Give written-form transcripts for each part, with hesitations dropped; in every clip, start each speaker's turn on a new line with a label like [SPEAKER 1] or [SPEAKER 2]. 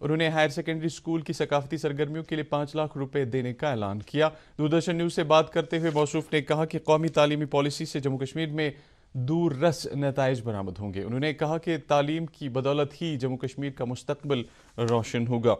[SPEAKER 1] انہوں نے higher secondary school کی ثقافتی سرگرمیوں کے لیے 5 لاکھ روپے دینے کا اعلان کیا۔ دوردرشن نیوز سے بات کرتے ہوئے موصوف نے کہا کہ قومی تعلیمی پالیسی سے جموں کشمیر میں دور رس نتائج برآمد ہوں گے۔ انہوں نے کہا کہ تعلیم کی بدولت ہی جموں کشمیر کا مستقبل روشن ہوگا۔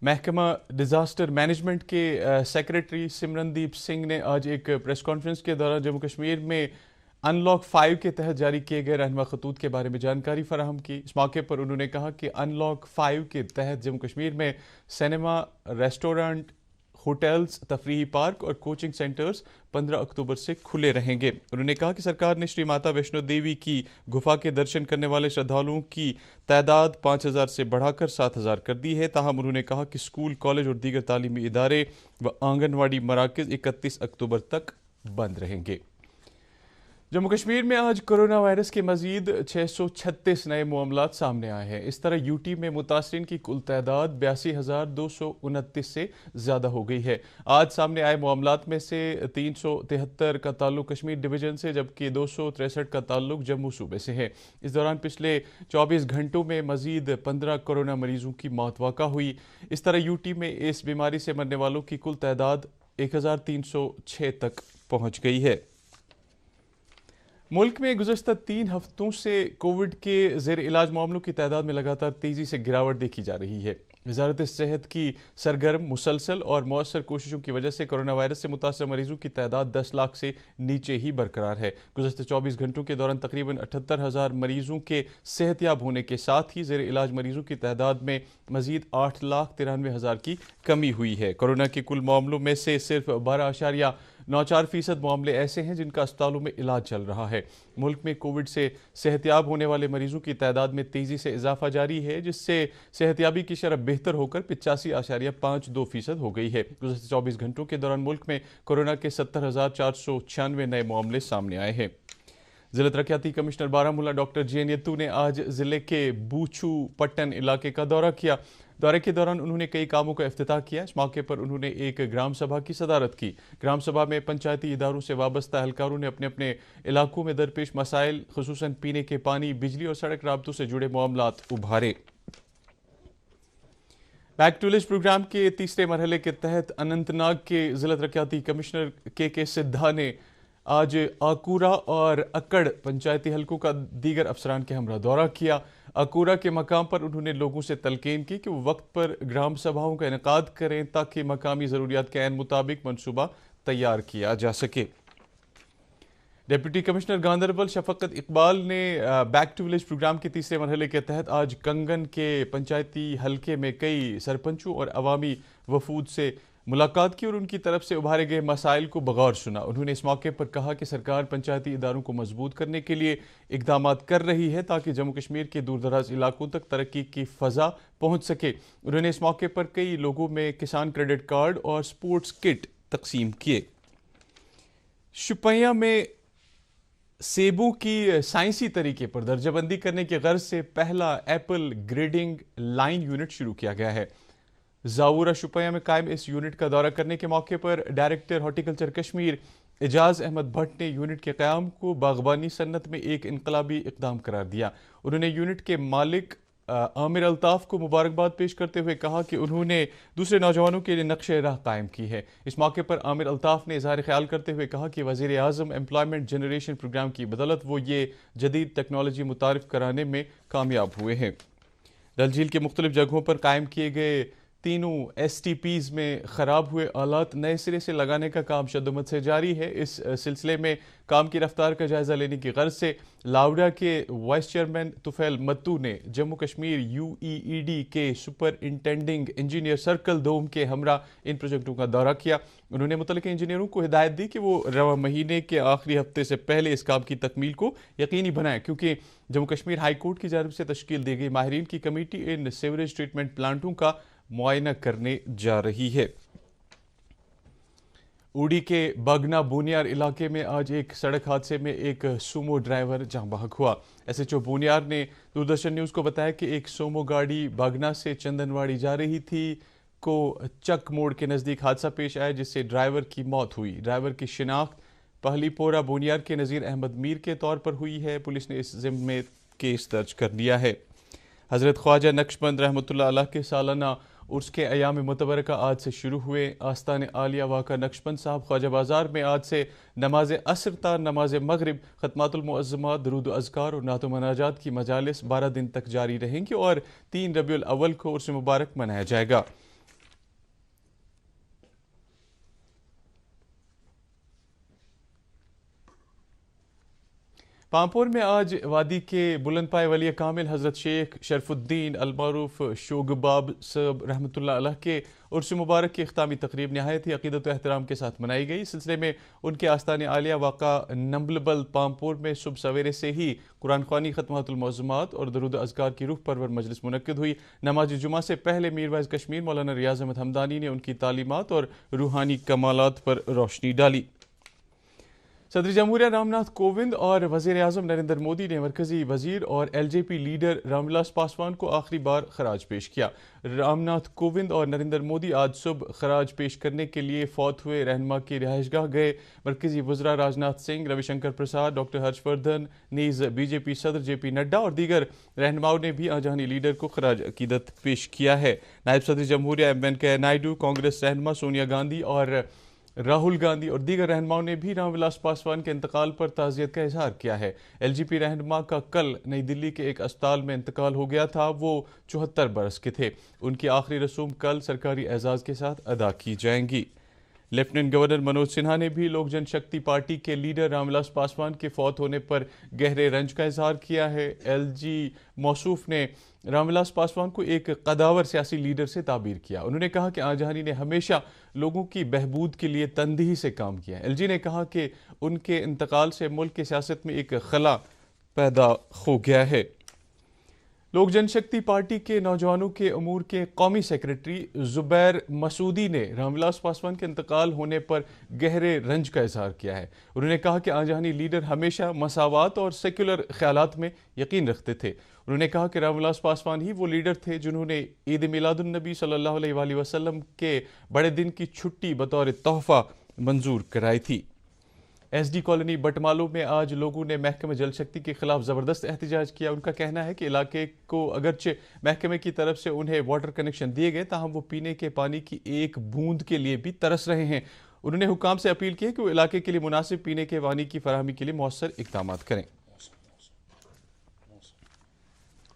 [SPEAKER 1] محکمہ ڈیزاسٹر مینجمنٹ کے سیکریٹری سمرن دیپ سنگھ نے آج ایک پریس کانفرنس کے دوران جموں کشمیر میں ان لاک 5 کے تحت جاری کیے گئے رہنما خطوط کے بارے میں جانکاری فراہم کی۔ اس موقع پر انہوں نے کہا کہ ان لاک 5 کے تحت جموں کشمیر میں سینما، ریسٹورنٹ، ہوٹلز، تفریحی پارک اور کوچنگ سینٹرز 15 اکتوبر سے کھلے رہیں گے۔ انہوں نے کہا کہ سرکار نے شری ماتا ویشنو دیوی کی گفا کے درشن کرنے والے شردھالوؤں کی تعداد 5000 سے بڑھا کر 7000 کر دی ہے۔ تاہم انہوں نے کہا کہ اسکول، کالج اور دیگر تعلیمی ادارے و آنگن واڑی مراکز 31 اکتوبر تک بند رہیں گے۔ جموں کشمیر میں آج کرونا وائرس کے مزید 636 نئے معاملات سامنے آئے ہیں۔ اس طرح یوٹی میں متاثرین کی کل تعداد 82,229 سے زیادہ ہو گئی ہے۔ آج سامنے آئے معاملات میں سے 373 کا تعلق کشمیر ڈویژن سے جبکہ 263 کا تعلق جموں صوبے سے ہے۔ اس دوران پچھلے 24 گھنٹوں میں مزید 15 کورونا مریضوں کی موت واقع ہوئی۔ اس طرح یوٹی میں اس بیماری سے مرنے والوں کی کل تعداد 1306 تک پہنچ گئی ہے۔ ملک میں گزشتہ 3 ہفتوں سے کووڈ کے زیر علاج معاملوں کی تعداد میں لگاتار تیزی سے گراوٹ دیکھی جا رہی ہے۔ وزارت صحت کی سرگرم، مسلسل اور مؤثر کوششوں کی وجہ سے کرونا وائرس سے متاثرہ مریضوں کی تعداد 10 لاکھ سے نیچے ہی برقرار ہے۔ گزشتہ 24 گھنٹوں کے دوران تقریباً 78,000 مریضوں کے صحت یاب ہونے کے ساتھ ہی زیر علاج مریضوں کی تعداد میں مزید 8,93,000 کی کمی ہوئی ہے۔ کورونا کے کل معاملوں میں سے صرف 12.94% معاملے ایسے ہیں جن کا اسپتالوں میں علاج چل رہا ہے۔ ملک میں کووڈ سے صحت یاب ہونے والے مریضوں کی تعداد میں تیزی سے اضافہ جاری ہے، جس سے صحت یابی کی شرح بہتر ہو کر 85.52% ہو گئی ہے۔ گزشتہ 24 گھنٹوں کے دوران ملک میں کورونا کے 70,496 نئے معاملے سامنے آئے ہیں۔ ضلع ترقیاتی commissioner Baramulla doctor J N یتو نے آج ضلع کے بوچھو پٹن علاقے کا دورہ کیا۔ دورے کے دوران انہوں نے کئی کاموں کا افتتاح کیا۔ اس موقع پر انہوں نے ایک گرام سبھا کی صدارت کی۔ گرام سبھا میں پنچایتی اداروں سے وابستہ اہلکاروں نے اپنے اپنے علاقوں میں درپیش مسائل خصوصاً پینے کے پانی، بجلی اور سڑک رابطوں سے جڑے معاملات ابھارے۔ بیک ٹو ولیج پروگرام کے تیسرے مرحلے کے تحت اننت ناگ کے ضلع ترقیاتی کمشنر کے سدھا نے آج آکورا اور اکڑ پنچایتی حلقوں کا دیگر افسران کے ہمراہ دورہ کیا۔ آکورا کے مقام پر انہوں نے لوگوں سے تلقین کی کہ وہ وقت پر گرام سبھاؤں کا انعقاد کریں تاکہ مقامی ضروریات کے عین مطابق منصوبہ تیار کیا جا سکے۔ ڈپٹی کمشنر گاندربل شفقت اقبال نے بیک ٹو ولیج پروگرام کے تیسرے مرحلے کے تحت آج کنگن کے پنچایتی حلقے میں کئی سرپنچوں اور عوامی وفود سے ملاقات کی اور ان کی طرف سے ابھارے گئے مسائل کو بغور سنا۔ انہوں نے اس موقع پر کہا کہ سرکار پنچایتی اداروں کو مضبوط کرنے کے لیے اقدامات کر رہی ہے تاکہ جموں کشمیر کے دور دراز علاقوں تک ترقی کی فضا پہنچ سکے۔ انہوں نے اس موقع پر کئی لوگوں میں کسان کریڈٹ کارڈ اور سپورٹس کٹ تقسیم کیے۔ شوپیاں میں سیبوں کی سائنسی طریقے پر درجہ بندی کرنے کی غرض سے پہلا ایپل گریڈنگ لائن یونٹ شروع کیا گیا ہے۔ زاورہ شوپیاں میں قائم اس یونٹ کا دورہ کرنے کے موقع پر ڈائریکٹر ہارٹیکلچر کشمیر اعجاز احمد بھٹ نے یونٹ کے قیام کو باغبانی صنعت میں ایک انقلابی اقدام قرار دیا۔ انہوں نے یونٹ کے مالک عامر الطاف کو مبارکباد پیش کرتے ہوئے کہا کہ انہوں نے دوسرے نوجوانوں کے لیے نقشہ راہ قائم کی ہے۔ اس موقع پر عامر الطاف نے اظہار خیال کرتے ہوئے کہا کہ وزیر اعظم ایمپلائمنٹ جنریشن پروگرام کی بدولت وہ یہ جدید ٹیکنالوجی متعارف کرانے میں کامیاب ہوئے ہیں۔ ڈل جھیل کے مختلف جگہوں پر قائم کیے گئے تینوں ایس ٹی پیز میں خراب ہوئے آلات نئے سرے سے لگانے کا کام شدت سے جاری ہے۔ اس سلسلے میں کام کی رفتار کا جائزہ لینے کی غرض سے لاوڈا کے وائس چیئرمین طفیل متو نے جموں کشمیر UEED کے سپر انٹینڈنگ انجینئر سرکل دوم کے ہمراہ ان پروجیکٹوں کا دورہ کیا۔ انہوں نے متعلقہ انجینئروں کو ہدایت دی کہ وہ رواں مہینے کے آخری ہفتے سے پہلے اس کام کی تکمیل کو یقینی بنائیں، کیونکہ جموں کشمیر ہائی کورٹ کی جانب سے تشکیل دی گئی ماہرین کی کمیٹی ان سیوریج ٹریٹمنٹ پلانٹوں کا معائنہ کرنے جا رہی ہے۔ اوڑی کے باگنا بونیار علاقے میں آج ایک سڑک حادثے میں ایک سومو ڈرائیور جاں بحق ہوا۔ SHO بونیار نے دوردرشن نیوز کو بتایا کہ ایک سومو گاڑی باگنا سے چندنواڑی جا رہی تھی کو چک موڑ کے نزدیک حادثہ پیش آیا جس سے ڈرائیور کی موت ہوئی۔ ڈرائیور کی شناخت پہلی پورہ بونیار کے نذیر احمد میر کے طور پر ہوئی ہے۔ پولیس نے اس ضمن میں کیس درج کر لیا ہے۔ حضرت خواجہ نقشبند رحمۃ اللہ علیہ کے سالانہ عرس کے ایام متبرکہ آج سے شروع ہوئے۔ آستان عالیہ واقع نقشبند صاحب خواجہ بازار میں آج سے نماز عصر تا نماز مغرب، ختمات المعظمات، درود و اذکار اور نعت و مناجات کی مجالس 12 دن تک جاری رہیں گی اور 3 ربیع الاول کو عرس مبارک منایا جائے گا۔ پامپور میں آج وادی کے بلند پائے ولی کامل حضرت شیخ شرف الدین المعروف شوگباب صاحب رحمۃ اللہ علیہ کے عرس مبارک کی اختتامی تقریب نہایت ہی عقیدت و احترام کے ساتھ منائی گئی۔ اس سلسلے میں ان کے آستان عالیہ واقع نمبلبل پامپور میں صبح سویرے سے ہی قرآن خوانی، ختمات المعظمات اور درود و اذکار کی روح پرور مجلس منعقد ہوئی۔ نماز جمعہ سے پہلے میر وائز کشمیر مولانا ریاض احمد حمدانی نے ان کی تعلیمات اور روحانی کمالات پر روشنی ڈالی۔ صدر جمہوریہ رام ناتھ کووند اور وزیر اعظم نریندر مودی نے مرکزی وزیر اور L J P leader Ram Vilas Paswan کو آخری بار خراج پیش کیا۔ رام ناتھ کووند اور نریندر مودی آج صبح خراج پیش کرنے کے لیے فوت ہوئے رہنما کی رہائش گاہ گئے۔ مرکزی وزراء راج ناتھ سنگھ، روی شنکر پرساد، ڈاکٹر ہرش وردھن، نیز بی جے پی صدر جے پی نڈا اور دیگر رہنماؤں نے بھی آجانی لیڈر کو خراج عقیدت پیش کیا ہے۔ نائب صدر جمہوریہ ایم وینکیا نائیڈو، کانگریس رہنما سونیا گاندھی اور راہل گاندھی اور دیگر رہنماؤں نے بھی رام ولاس پاسوان کے انتقال پر تعزیت کا اظہار کیا ہے۔ ایل جے پی رہنما کا کل نئی دلی کے ایک اسپتال میں انتقال ہو گیا تھا۔ وہ 74 برس کے تھے۔ ان کی آخری رسوم کل سرکاری اعزاز کے ساتھ ادا کی جائیں گی۔ لیفٹیننٹ گورنر منوج سنہا نے بھی لوک جن شکتی پارٹی کے لیڈر رام ولاس پاسوان کے فوت ہونے پر گہرے رنج کا اظہار کیا ہے۔ ایل جی موصوف نے رام ولاس پاسوان کو ایک قداور سیاسی لیڈر سے تعبیر کیا۔ انہوں نے کہا کہ آجانی نے ہمیشہ لوگوں کی بہبود کے لیے تندہی سے کام کیا۔ ایل جی نے کہا کہ ان کے انتقال سے ملک کی سیاست میں ایک خلا پیدا ہو گیا ہے۔ لوک جن شکتی پارٹی کے نوجوانوں کے امور کے قومی سیکرٹری زبیر مسعودی نے رام ولاس پاسوان کے انتقال ہونے پر گہرے رنج کا اظہار کیا ہے۔ انہوں نے کہا کہ آجانی لیڈر ہمیشہ مساوات اور سیکولر خیالات میں یقین رکھتے تھے۔ انہوں نے کہا کہ رام ولاس پاسوان ہی وہ لیڈر تھے جنہوں نے عید میلاد النبی صلی اللہ علیہ وآلہ وسلم کے بڑے دن کی چھٹی بطور تحفہ منظور کرائی تھی۔ ایس ڈی کالونی بٹمالو میں آج لوگوں نے محکمہ جل شکتی کے خلاف زبردست احتجاج کیا۔ ان کا کہنا ہے کہ علاقے کو اگرچہ محکمے کی طرف سے انہیں واٹر کنیکشن دیے گئے تاہم وہ پینے کے پانی کی ایک بوند کے لیے بھی ترس رہے ہیں۔ انہوں نے حکام سے اپیل کی ہے کہ وہ علاقے کے لیے مناسب پینے کے پانی کی فراہمی کے لیے مؤثر اقدامات کریں۔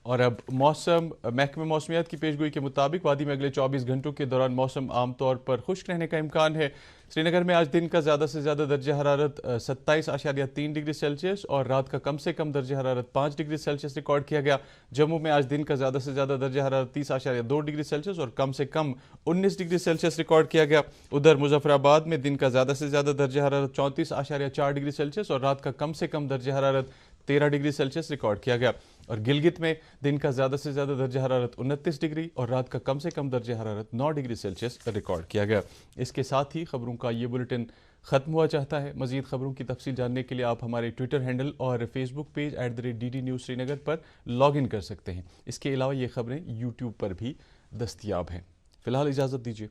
[SPEAKER 1] اور اب موسم، محکمہ موسمیات کی پیشگوئی کے مطابق وادی میں اگلے 24 گھنٹوں کے دوران موسم عام طور پر خشک رہنے کا امکان ہے۔ سری نگر میں آج دن کا زیادہ سے زیادہ درجہ حرارت 27.3 ڈگری سیلسیس اور رات کا کم سے کم درجہ حرارت 5 ڈگری سیلسیس ریکارڈ کیا گیا۔ جموں میں آج دن کا زیادہ سے زیادہ درجہ حرارت 30.2 ڈگری سیلسیس اور کم سے کم 19 ڈگری سیلسیس ریکارڈ کیا گیا۔ ادھر مظفر آباد میں دن کا زیادہ سے زیادہ درجہ حرارت 34.4 ڈگری سیلسیس اور رات کا کم سے کم درجہ حرارت 13 ڈگری سیلسیس ریکارڈ کیا گیا۔ اور گلگت میں دن کا زیادہ سے زیادہ درجہ حرارت 29 ڈگری اور رات کا کم سے کم درجہ حرارت 9 ڈگری سیلسیس ریکارڈ کیا گیا۔ اس کے ساتھ ہی خبروں کا یہ بلیٹن ختم ہوا چاہتا ہے۔ مزید خبروں کی تفصیل جاننے کے لیے آپ ہمارے ٹویٹر ہینڈل اور Facebook page @DD News Srinagar پر لاگ ان کر سکتے ہیں۔ اس کے علاوہ یہ خبریں یوٹیوب پر بھی دستیاب ہیں۔ فی الحال اجازت دیجیے،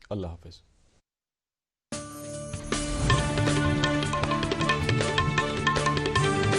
[SPEAKER 1] اللہ حافظ۔